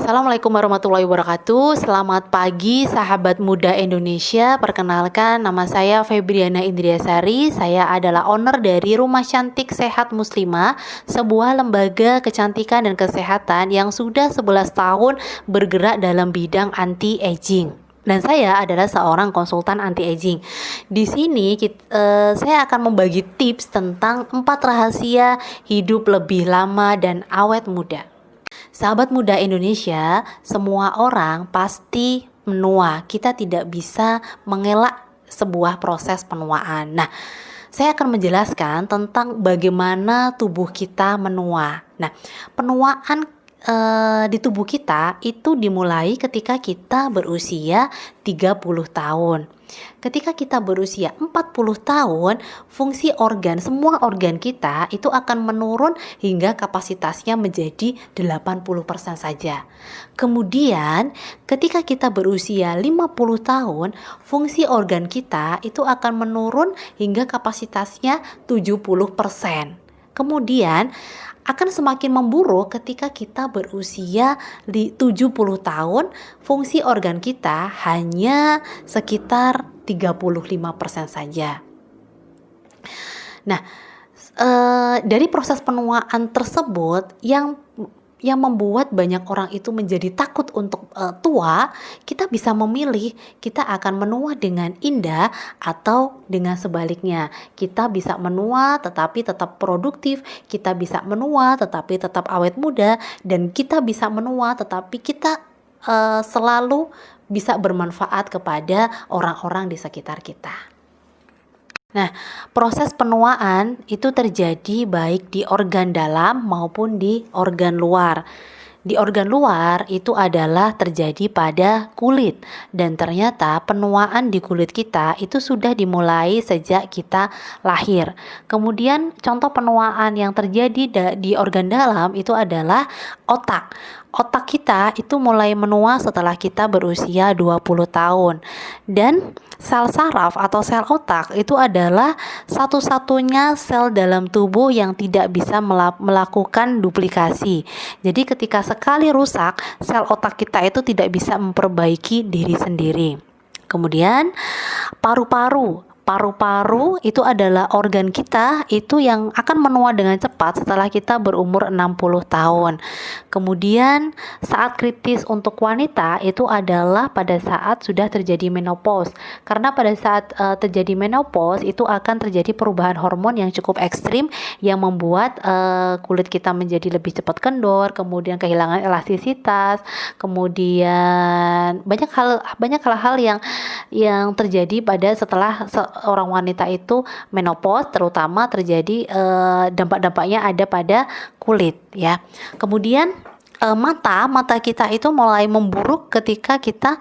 Assalamualaikum warahmatullahi wabarakatuh. Selamat pagi sahabat muda Indonesia. Perkenalkan, nama saya Febriana Indriasari. Saya adalah owner dari Rumah Cantik Sehat Muslimah, sebuah lembaga kecantikan dan kesehatan yang sudah 11 tahun bergerak dalam bidang anti-aging. Dan saya adalah seorang konsultan anti-aging. Di sini saya akan membagi tips tentang 4 rahasia hidup lebih lama dan awet muda. Sahabat muda Indonesia, semua orang pasti menua. Kita tidak bisa mengelak sebuah proses penuaan. Nah, saya akan menjelaskan tentang bagaimana tubuh kita menua. Nah, penuaan di tubuh kita itu dimulai ketika kita berusia 30 tahun. Ketika kita berusia 40 tahun, fungsi organ, semua organ kita itu akan menurun hingga kapasitasnya menjadi 80% saja. Kemudian, ketika kita berusia 50 tahun, fungsi organ kita itu akan menurun hingga kapasitasnya 70%. Kemudian akan semakin memburuk ketika kita berusia 70 tahun, fungsi organ kita hanya sekitar 35% saja. Nah, dari proses penuaan tersebut yang membuat banyak orang itu menjadi takut untuk tua, kita bisa memilih kita akan menua dengan indah atau dengan sebaliknya. Kita bisa menua tetapi tetap produktif, kita bisa menua tetapi tetap awet muda, dan kita bisa menua tetapi kita selalu bisa bermanfaat kepada orang-orang di sekitar kita. Nah, proses penuaan itu terjadi baik di organ dalam maupun di organ luar. Di organ luar itu adalah terjadi pada kulit, dan ternyata penuaan di kulit kita itu sudah dimulai sejak kita lahir. Kemudian contoh penuaan yang terjadi di organ dalam itu adalah otak. Otak kita itu mulai menua setelah kita berusia 20 tahun. Dan sel saraf atau sel otak itu adalah satu-satunya sel dalam tubuh yang tidak bisa melakukan duplikasi. Jadi ketika sekali rusak, sel otak kita itu tidak bisa memperbaiki diri sendiri. Kemudian paru-paru itu adalah organ kita itu yang akan menua dengan cepat setelah kita berumur 60 tahun. Kemudian saat kritis untuk wanita itu adalah pada saat sudah terjadi menopause. Karena pada saat terjadi menopause itu akan terjadi perubahan hormon yang cukup ekstrim yang membuat kulit kita menjadi lebih cepat kendor, kemudian kehilangan elastisitas, kemudian banyak hal-hal yang terjadi pada setelah orang wanita itu menopause, terutama terjadi dampak-dampaknya ada pada kulit ya. Kemudian mata kita itu mulai memburuk ketika kita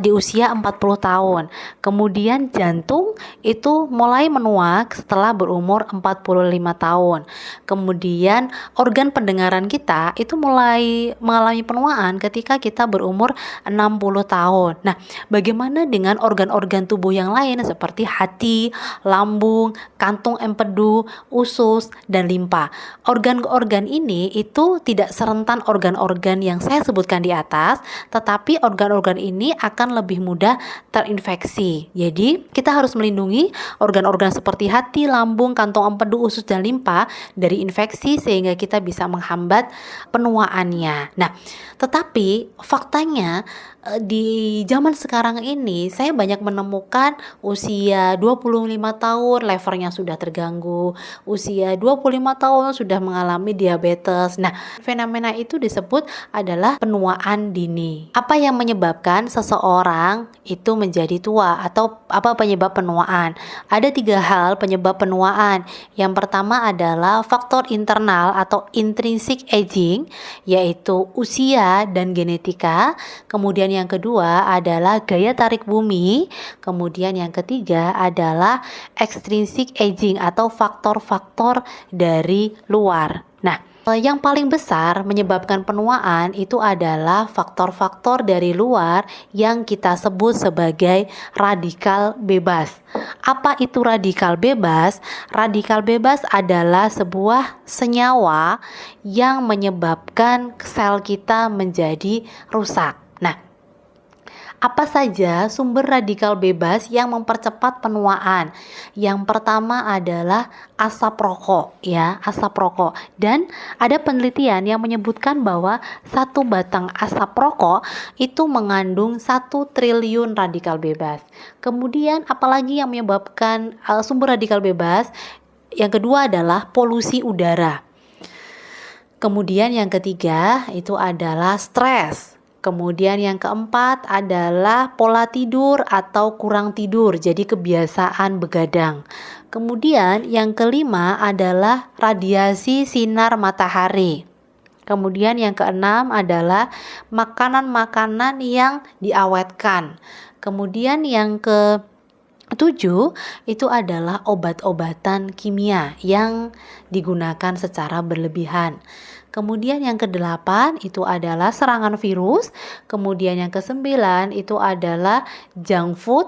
di usia 40 tahun. Kemudian jantung itu mulai menua setelah berumur 45 tahun. Kemudian organ pendengaran kita itu mulai mengalami penuaan ketika kita berumur 60 tahun. Nah, bagaimana dengan organ-organ tubuh yang lain seperti hati, lambung, kantung empedu, usus, dan limpa? Organ-organ ini itu tidak serentan organ yang saya sebutkan di atas, tetapi organ-organ ini akan lebih mudah terinfeksi. Jadi kita harus melindungi organ-organ seperti hati, lambung, kantong empedu, usus, dan limpa dari infeksi sehingga kita bisa menghambat penuaannya. Nah, tetapi faktanya di zaman sekarang ini saya banyak menemukan usia 25 tahun levernya sudah terganggu, usia 25 tahun sudah mengalami diabetes. Nah, fenomena itu disebut adalah penuaan dini. Apa yang menyebabkan seseorang itu menjadi tua atau apa penyebab penuaan? Ada 3 hal penyebab penuaan. Yang pertama adalah faktor internal atau intrinsic aging, yaitu usia dan genetika. Kemudian yang kedua adalah gaya tarik bumi. Kemudian yang ketiga adalah extrinsic aging atau faktor-faktor dari luar. Nah, Yang paling besar menyebabkan penuaan itu adalah faktor-faktor dari luar yang kita sebut sebagai radikal bebas. Apa itu radikal bebas? Radikal bebas adalah sebuah senyawa yang menyebabkan sel kita menjadi rusak. Nah, apa saja sumber radikal bebas yang mempercepat penuaan? Yang pertama adalah asap rokok, ya, asap rokok. Dan ada penelitian yang menyebutkan bahwa satu batang asap rokok itu mengandung 1 triliun radikal bebas. Kemudian apalagi yang menyebabkan sumber radikal bebas? Yang kedua adalah polusi udara. Kemudian yang ketiga itu adalah stres. Kemudian yang keempat adalah pola tidur atau kurang tidur, jadi kebiasaan begadang. Kemudian yang kelima adalah radiasi sinar matahari. Kemudian yang keenam adalah makanan-makanan yang diawetkan. Kemudian yang ketujuh itu adalah obat-obatan kimia yang digunakan secara berlebihan. Kemudian yang kedelapan itu adalah serangan virus. Kemudian yang kesembilan itu adalah junk food,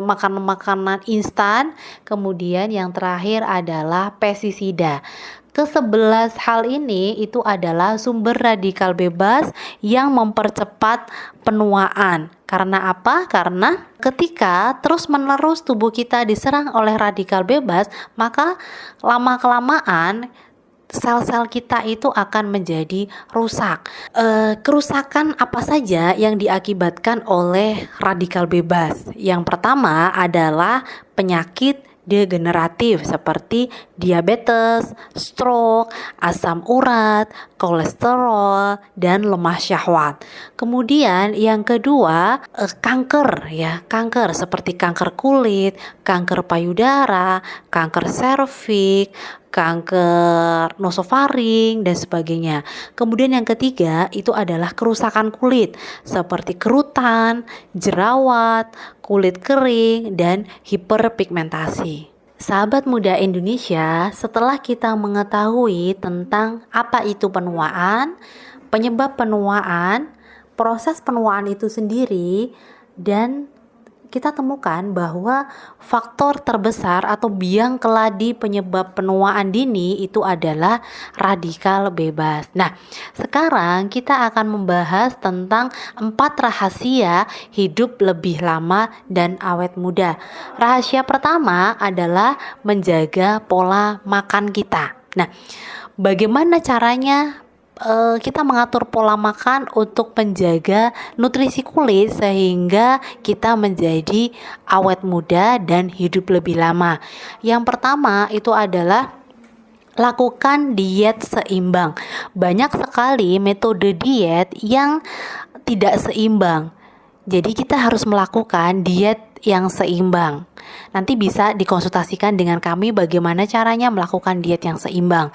makanan-makanan instan. Kemudian yang terakhir adalah pestisida. Ke-11 hal ini itu adalah sumber radikal bebas yang mempercepat penuaan. Karena apa? Karena ketika terus-menerus tubuh kita diserang oleh radikal bebas, maka lama-kelamaan sel-sel kita itu akan menjadi rusak. Kerusakan apa saja yang diakibatkan oleh radikal bebas? Yang pertama adalah penyakit degeneratif seperti diabetes, stroke, asam urat, kolesterol, dan lemah syahwat. Kemudian yang kedua, kanker, ya, kanker seperti kanker kulit, kanker payudara, kanker serviks, kanker nasofaring, dan sebagainya. Kemudian yang ketiga itu adalah kerusakan kulit seperti kerutan, jerawat, kulit kering, dan hiperpigmentasi. Sahabat muda Indonesia, setelah kita mengetahui tentang apa itu penuaan, penyebab penuaan, proses penuaan itu sendiri, dan kita temukan bahwa faktor terbesar atau biang keladi penyebab penuaan dini itu adalah radikal bebas. Nah, sekarang kita akan membahas tentang 4 rahasia hidup lebih lama dan awet muda. Rahasia pertama adalah menjaga pola makan kita. Nah, bagaimana caranya kita mengatur pola makan untuk menjaga nutrisi kulit sehingga kita menjadi awet muda dan hidup lebih lama? Yang pertama itu adalah lakukan diet seimbang. Banyak sekali metode diet yang tidak seimbang. Jadi kita harus melakukan diet yang seimbang. Nanti bisa dikonsultasikan dengan kami bagaimana caranya melakukan diet yang seimbang.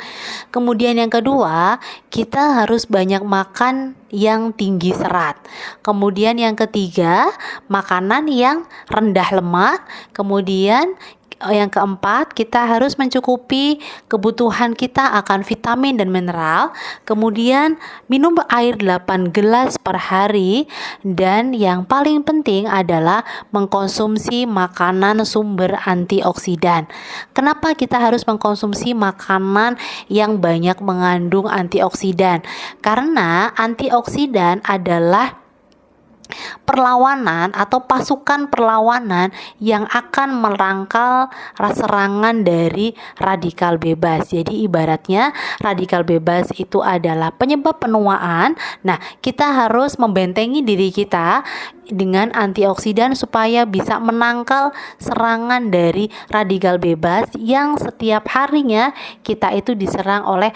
Kemudian yang kedua, kita harus banyak makan yang tinggi serat. Kemudian yang ketiga, makanan yang rendah lemak. Kemudian yang keempat, kita harus mencukupi kebutuhan kita akan vitamin dan mineral. Kemudian minum air 8 gelas per hari. Dan yang paling penting adalah mengkonsumsi makanan sumber antioksidan. Kenapa kita harus mengkonsumsi makanan yang banyak mengandung antioksidan? Karena antioksidan adalah perlawanan atau pasukan perlawanan yang akan merangkal serangan dari radikal bebas. Jadi ibaratnya radikal bebas itu adalah penyebab penuaan. Nah, kita harus membentengi diri kita dengan antioksidan supaya bisa menangkal serangan dari radikal bebas yang setiap harinya kita itu diserang oleh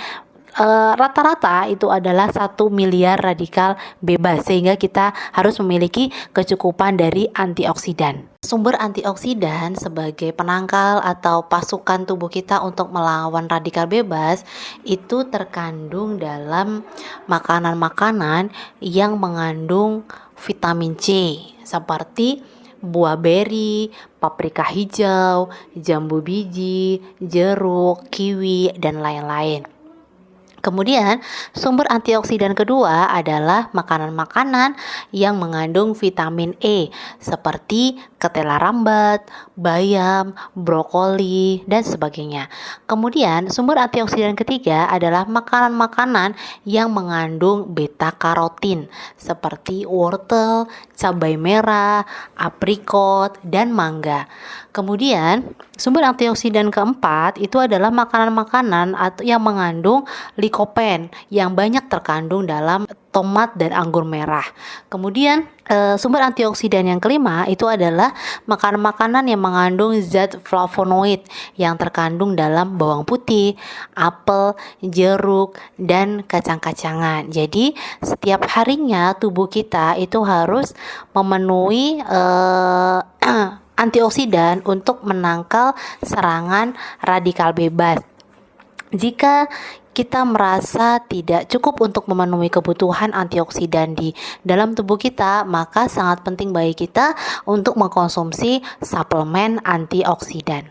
rata-rata itu adalah 1 miliar radikal bebas, sehingga kita harus memiliki kecukupan dari antioksidan. Sumber antioksidan sebagai penangkal atau pasukan tubuh kita untuk melawan radikal bebas itu terkandung dalam makanan-makanan yang mengandung vitamin C seperti buah beri, paprika hijau, jambu biji, jeruk, kiwi, dan lain-lain. Kemudian, sumber antioksidan kedua adalah makanan-makanan yang mengandung vitamin E seperti ketela rambat, bayam, brokoli, dan sebagainya. Kemudian, sumber antioksidan ketiga adalah makanan-makanan yang mengandung beta karotin seperti wortel, cabai merah, aprikot, dan mangga. Kemudian, sumber antioksidan keempat itu adalah makanan-makanan yang mengandung likopen yang banyak terkandung dalam tomat dan anggur merah. Kemudian sumber antioksidan yang kelima itu adalah makanan-makanan yang mengandung zat flavonoid yang terkandung dalam bawang putih, apel, jeruk, dan kacang-kacangan. Jadi setiap harinya tubuh kita itu harus memenuhi antioksidan untuk menangkal serangan radikal bebas. Jika kita merasa tidak cukup untuk memenuhi kebutuhan antioksidan di dalam tubuh kita, maka sangat penting bagi kita untuk mengkonsumsi suplemen antioksidan.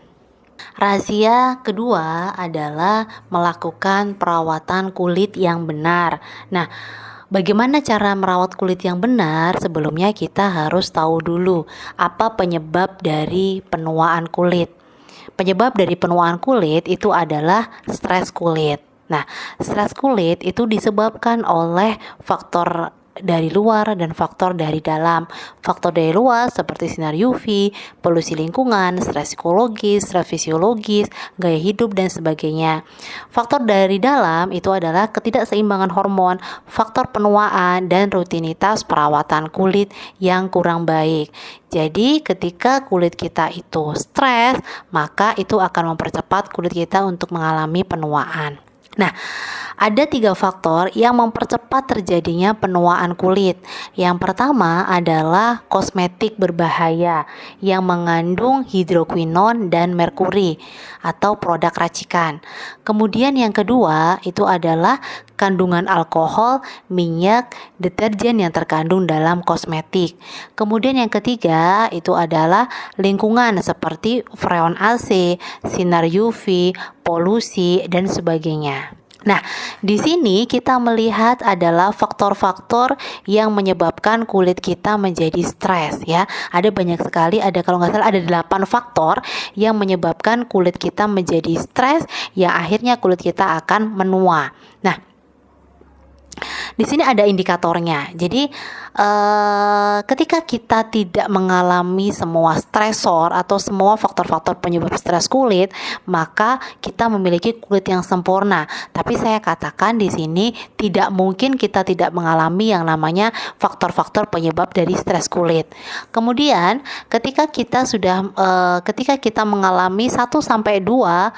Rahasia kedua adalah melakukan perawatan kulit yang benar. Nah, bagaimana cara merawat kulit yang benar? Sebelumnya kita harus tahu dulu apa penyebab dari penuaan kulit. Penyebab dari penuaan kulit itu adalah stres kulit. Nah, stres kulit itu disebabkan oleh faktor dari luar dan faktor dari dalam. Faktor dari luar seperti sinar UV, polusi lingkungan, stres psikologis, stres fisiologis, gaya hidup, dan sebagainya. Faktor dari dalam itu adalah ketidakseimbangan hormon, faktor penuaan, dan rutinitas perawatan kulit yang kurang baik. Jadi ketika kulit kita itu stres, maka itu akan mempercepat kulit kita untuk mengalami penuaan. Nah, ada 3 faktor yang mempercepat terjadinya penuaan kulit. Yang pertama adalah kosmetik berbahaya yang mengandung hidroquinon dan merkuri atau produk racikan. Kemudian yang kedua itu adalah kandungan alkohol, minyak, deterjen yang terkandung dalam kosmetik. Kemudian yang ketiga itu adalah lingkungan seperti freon AC, sinar UV, polusi, dan sebagainya. Nah, di sini kita melihat adalah faktor-faktor yang menyebabkan kulit kita menjadi stres ya. Ada banyak sekali, kalau nggak salah ada 8 faktor yang menyebabkan kulit kita menjadi stres yang akhirnya kulit kita akan menua. Nah, di sini ada indikatornya. Jadi ketika kita tidak mengalami semua stresor atau semua faktor-faktor penyebab stres kulit, maka kita memiliki kulit yang sempurna. Tapi saya katakan di sini tidak mungkin kita tidak mengalami yang namanya faktor-faktor penyebab dari stres kulit. Kemudian ketika kita mengalami 1 sampai 2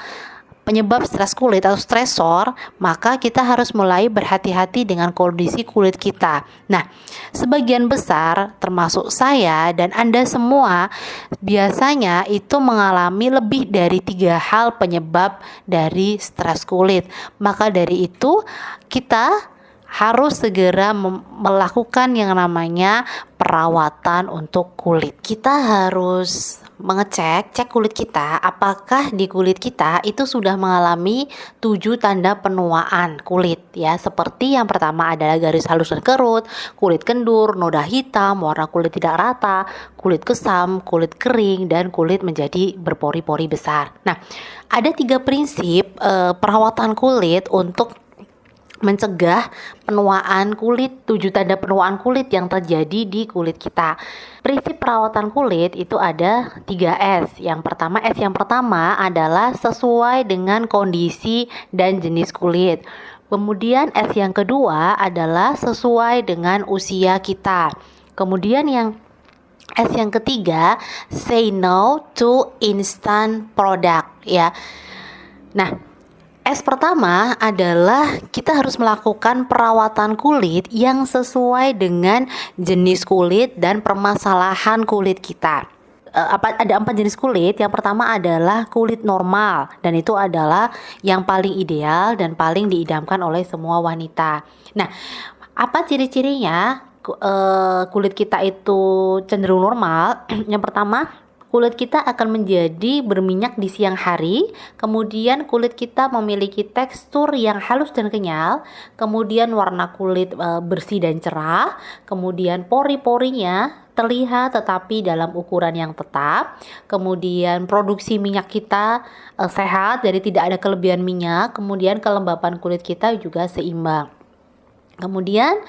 penyebab stres kulit atau stresor, maka kita harus mulai berhati-hati dengan kondisi kulit kita. Nah, sebagian besar termasuk saya dan Anda semua biasanya itu mengalami lebih dari 3 hal penyebab dari stres kulit. Maka dari itu kita harus segera melakukan yang namanya perawatan untuk kulit. Kita harus cek kulit kita, apakah di kulit kita itu sudah mengalami 7 tanda penuaan kulit ya. Seperti yang pertama adalah garis halus dan kerut, kulit kendur, noda hitam, warna kulit tidak rata, kulit kusam, kulit kering, dan kulit menjadi berpori-pori besar. Nah, ada 3 prinsip perawatan kulit untuk mencegah penuaan kulit, 7 tanda penuaan kulit yang terjadi di kulit kita. Prinsip perawatan kulit itu ada 3S. S yang pertama adalah sesuai dengan kondisi dan jenis kulit. Kemudian S yang kedua adalah sesuai dengan usia kita. Kemudian S yang ketiga, say no to instant product ya. Nah, S pertama adalah kita harus melakukan perawatan kulit yang sesuai dengan jenis kulit dan permasalahan kulit kita. Ada 4 jenis kulit. Yang pertama adalah kulit normal, dan itu adalah yang paling ideal dan paling diidamkan oleh semua wanita. Nah, apa ciri-cirinya kulit kita itu cenderung normal? Yang pertama, kulit kita akan menjadi berminyak di siang hari, kemudian kulit kita memiliki tekstur yang halus dan kenyal, kemudian warna kulit bersih dan cerah, kemudian pori-porinya terlihat tetapi dalam ukuran yang tetap, kemudian produksi minyak kita sehat, jadi tidak ada kelebihan minyak, kemudian kelembapan kulit kita juga seimbang. Kemudian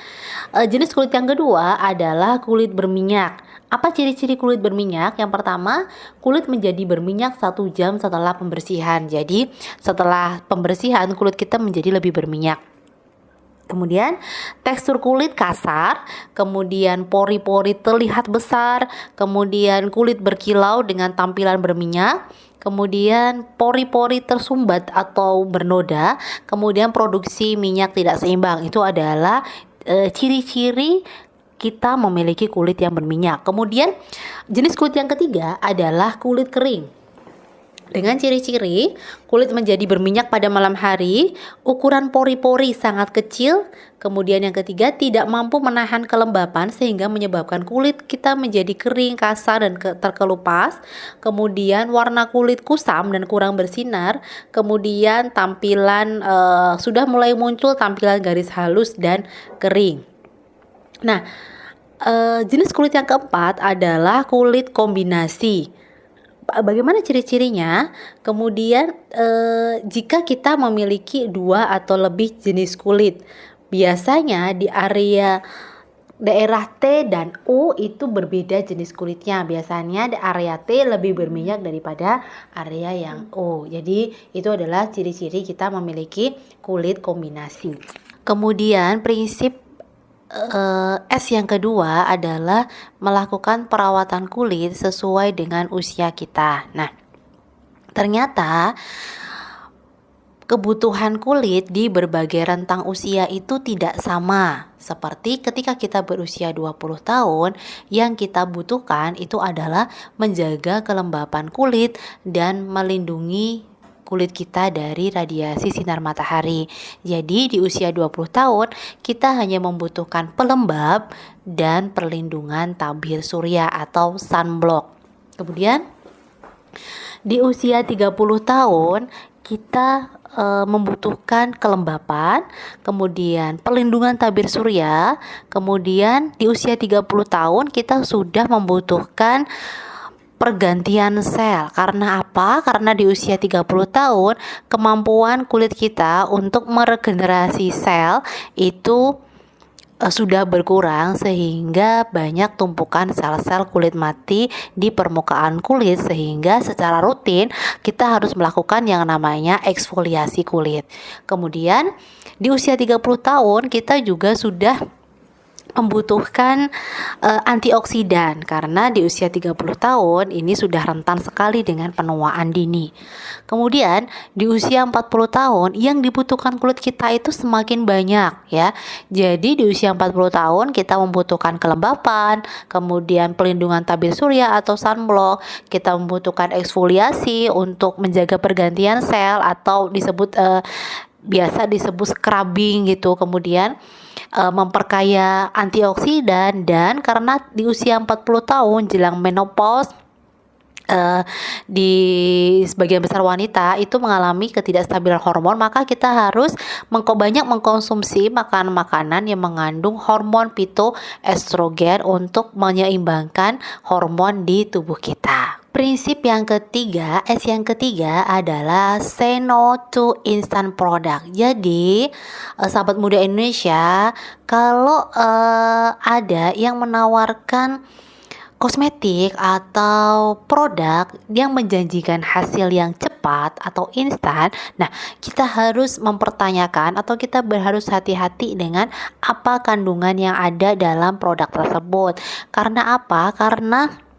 jenis kulit yang kedua adalah kulit berminyak. Apa ciri-ciri kulit berminyak? Yang pertama, kulit menjadi berminyak 1 jam setelah pembersihan. Jadi setelah pembersihan kulit kita menjadi lebih berminyak. Kemudian tekstur kulit kasar, kemudian pori-pori terlihat besar, kemudian kulit berkilau dengan tampilan berminyak, kemudian pori-pori tersumbat atau bernoda, kemudian produksi minyak tidak seimbang. Itu adalah ciri-ciri kita memiliki kulit yang berminyak. Kemudian jenis kulit yang ketiga adalah kulit kering. Dengan ciri-ciri kulit menjadi berminyak pada malam hari, ukuran pori-pori sangat kecil, kemudian yang ketiga tidak mampu menahan kelembapan sehingga menyebabkan kulit kita menjadi kering, kasar dan terkelupas, kemudian warna kulit kusam dan kurang bersinar, kemudian tampilan sudah mulai muncul tampilan garis halus dan kering. Nah, jenis kulit yang keempat adalah kulit kombinasi. Bagaimana ciri-cirinya? Kemudian jika kita memiliki 2 atau lebih jenis kulit, biasanya di area daerah T dan O itu berbeda jenis kulitnya. Biasanya di area T lebih berminyak daripada area yang O. Jadi itu adalah ciri-ciri kita memiliki kulit kombinasi. Kemudian prinsip S yang kedua adalah melakukan perawatan kulit sesuai dengan usia kita. Nah, ternyata kebutuhan kulit di berbagai rentang usia itu tidak sama. Seperti ketika kita berusia 20 tahun, yang kita butuhkan itu adalah menjaga kelembapan kulit dan melindungi kulit kita dari radiasi sinar matahari. Jadi di usia 20 tahun kita hanya membutuhkan pelembab dan perlindungan tabir surya atau sunblock. Kemudian di usia 30 tahun kita membutuhkan kelembapan, kemudian perlindungan tabir surya, kemudian di usia 30 tahun kita sudah membutuhkan pergantian sel. Karena apa? Karena di usia 30 tahun kemampuan kulit kita untuk meregenerasi sel itu sudah berkurang sehingga banyak tumpukan sel-sel kulit mati di permukaan kulit, sehingga secara rutin kita harus melakukan yang namanya eksfoliasi kulit. Kemudian di usia 30 tahun kita juga sudah membutuhkan antioksidan karena di usia 30 tahun ini sudah rentan sekali dengan penuaan dini. Kemudian di usia 40 tahun yang dibutuhkan kulit kita itu semakin banyak ya. Jadi di usia 40 tahun kita membutuhkan kelembapan, kemudian pelindungan tabir surya atau sunblock, kita membutuhkan eksfoliasi untuk menjaga pergantian sel atau biasa disebut scrubbing gitu. Kemudian memperkaya antioksidan, dan karena di usia 40 tahun jelang menopause di sebagian besar wanita itu mengalami ketidakstabilan hormon, maka kita harus banyak mengkonsumsi makanan-makanan yang mengandung hormon pitoestrogen untuk menyeimbangkan hormon di tubuh kita. Prinsip yang ketiga, S yang ketiga adalah say no to instant product. Jadi, sahabat muda Indonesia, kalau ada yang menawarkan kosmetik atau produk yang menjanjikan hasil yang cepat atau instan, nah kita harus mempertanyakan atau kita harus hati-hati dengan apa kandungan yang ada dalam produk tersebut. Karena apa? Karena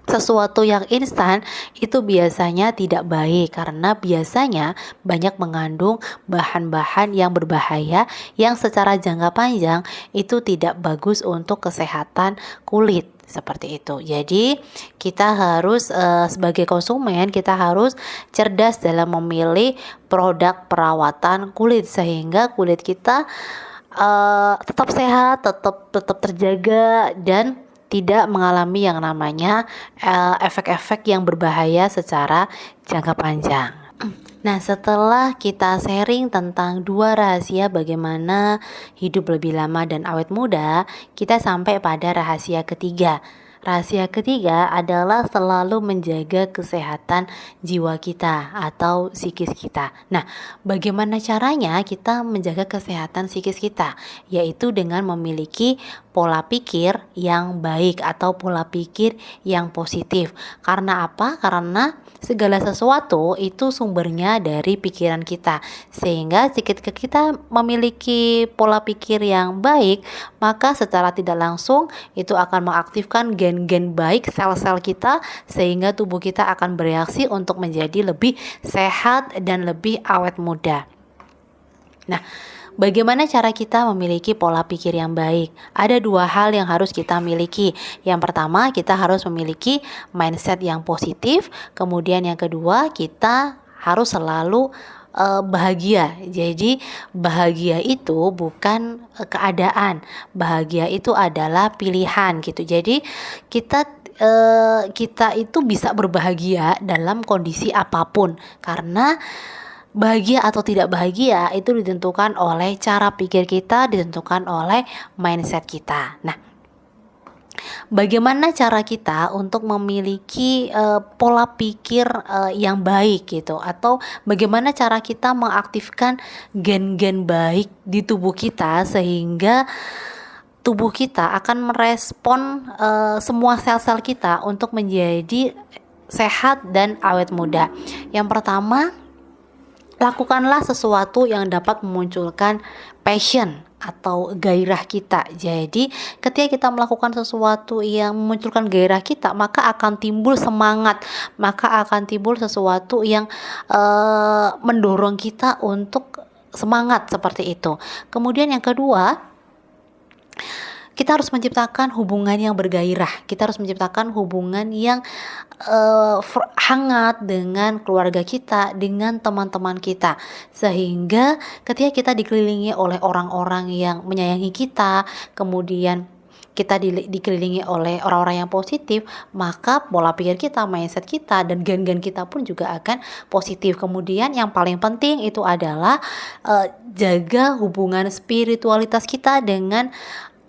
sesuatu yang instan itu biasanya tidak baik, karena biasanya banyak mengandung bahan-bahan yang berbahaya yang secara jangka panjang itu tidak bagus untuk kesehatan kulit. Seperti itu. Jadi kita harus sebagai konsumen kita harus cerdas dalam memilih produk perawatan kulit sehingga kulit kita tetap sehat, tetap terjaga dan tidak mengalami yang namanya efek-efek yang berbahaya secara jangka panjang. Nah, setelah kita sharing tentang 2 rahasia bagaimana hidup lebih lama dan awet muda, kita sampai pada rahasia ketiga. Rahasia ketiga adalah selalu menjaga kesehatan jiwa kita atau psikis kita. Nah, bagaimana caranya kita menjaga kesehatan psikis kita? Yaitu dengan memiliki pola pikir yang baik atau pola pikir yang positif. Karena apa? Karena segala sesuatu itu sumbernya dari pikiran kita. Sehingga jika kita memiliki pola pikir yang baik, maka secara tidak langsung itu akan mengaktifkan gen-gen baik sel-sel kita, sehingga tubuh kita akan bereaksi untuk menjadi lebih sehat dan lebih awet muda. Nah, bagaimana cara kita memiliki pola pikir yang baik? Ada 2 hal yang harus kita miliki. Yang pertama, kita harus memiliki mindset yang positif. Kemudian yang kedua, kita harus selalu bahagia. Jadi bahagia itu bukan keadaan. Bahagia itu adalah pilihan gitu. Jadi kita itu bisa berbahagia dalam kondisi apapun, karena bahagia atau tidak bahagia itu ditentukan oleh cara pikir kita, ditentukan oleh mindset kita. Nah, bagaimana cara kita untuk memiliki pola pikir yang baik gitu, atau bagaimana cara kita mengaktifkan gen-gen baik di tubuh kita sehingga tubuh kita akan merespon semua sel-sel kita untuk menjadi sehat dan awet muda. Yang pertama, lakukanlah sesuatu yang dapat memunculkan passion atau gairah kita. Jadi ketika kita melakukan sesuatu yang memunculkan gairah kita, maka akan timbul semangat, maka akan timbul sesuatu yang mendorong kita untuk semangat seperti itu. Kemudian yang kedua, kita harus menciptakan hubungan yang bergairah. Kita harus menciptakan hubungan yang hangat dengan keluarga kita, dengan teman-teman kita, sehingga ketika kita dikelilingi oleh orang-orang yang menyayangi kita, kemudian kita dikelilingi oleh orang-orang yang positif, maka pola pikir kita, mindset kita, dan gen-gen kita pun juga akan positif. Kemudian yang paling penting itu adalah jaga hubungan spiritualitas kita dengan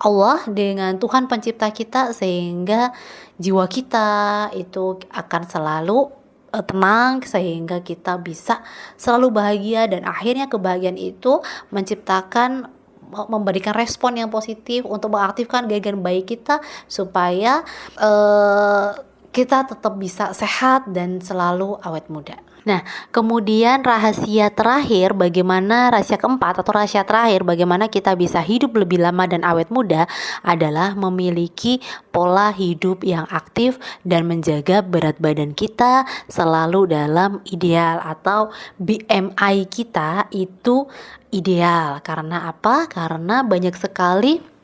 Allah, dengan Tuhan pencipta kita, sehingga jiwa kita itu akan selalu tenang, sehingga kita bisa selalu bahagia, dan akhirnya kebahagiaan itu memberikan respon yang positif untuk mengaktifkan gen-gen baik kita supaya kita tetap bisa sehat dan selalu awet muda. Nah, kemudian rahasia terakhir bagaimana kita bisa hidup lebih lama dan awet muda adalah memiliki pola hidup yang aktif dan menjaga berat badan kita selalu dalam ideal, atau BMI kita itu ideal. Karena apa? Karena banyak sekali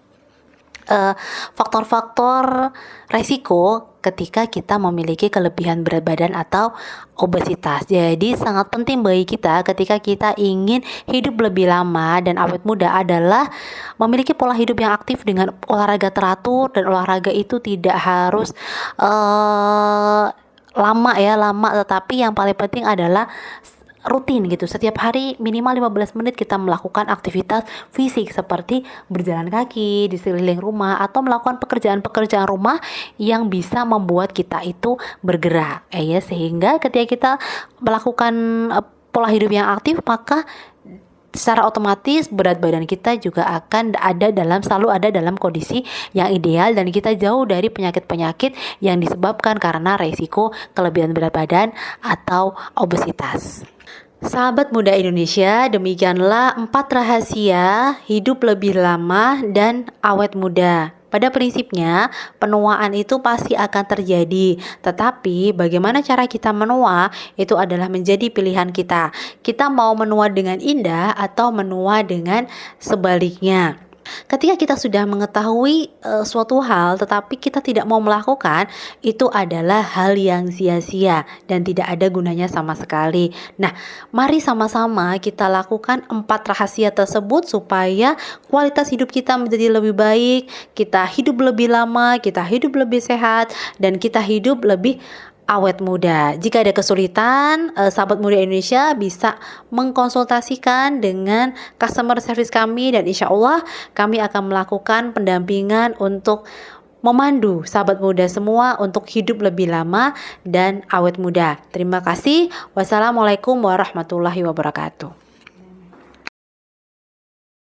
faktor-faktor resiko ketika kita memiliki kelebihan berat badan atau obesitas. Jadi sangat penting bagi kita ketika kita ingin hidup lebih lama dan awet muda adalah memiliki pola hidup yang aktif dengan olahraga teratur, dan olahraga itu tidak harus lama, tetapi yang paling penting adalah rutin gitu. Setiap hari minimal 15 menit kita melakukan aktivitas fisik seperti berjalan kaki di sekeliling rumah, atau melakukan pekerjaan-pekerjaan rumah yang bisa membuat kita itu bergerak sehingga ketika kita melakukan pola hidup yang aktif, maka secara otomatis berat badan kita juga akan selalu ada dalam kondisi yang ideal, dan kita jauh dari penyakit-penyakit yang disebabkan karena resiko kelebihan berat badan atau obesitas. Sahabat muda Indonesia, demikianlah 4 rahasia hidup lebih lama dan awet muda. Pada prinsipnya, penuaan itu pasti akan terjadi, tetapi bagaimana cara kita menua itu adalah menjadi pilihan kita. Kita mau menua dengan indah atau menua dengan sebaliknya. Ketika kita sudah mengetahui suatu hal tetapi kita tidak mau melakukan, itu adalah hal yang sia-sia dan tidak ada gunanya sama sekali. Nah, mari sama-sama kita lakukan 4 rahasia tersebut supaya kualitas hidup kita menjadi lebih baik, kita hidup lebih lama, kita hidup lebih sehat, dan kita hidup lebih awet muda. Jika ada kesulitan, sahabat muda Indonesia bisa mengkonsultasikan dengan customer service kami dan insya Allah kami akan melakukan pendampingan untuk memandu sahabat muda semua untuk hidup lebih lama dan awet muda. Terima kasih. Wassalamualaikum warahmatullahi wabarakatuh.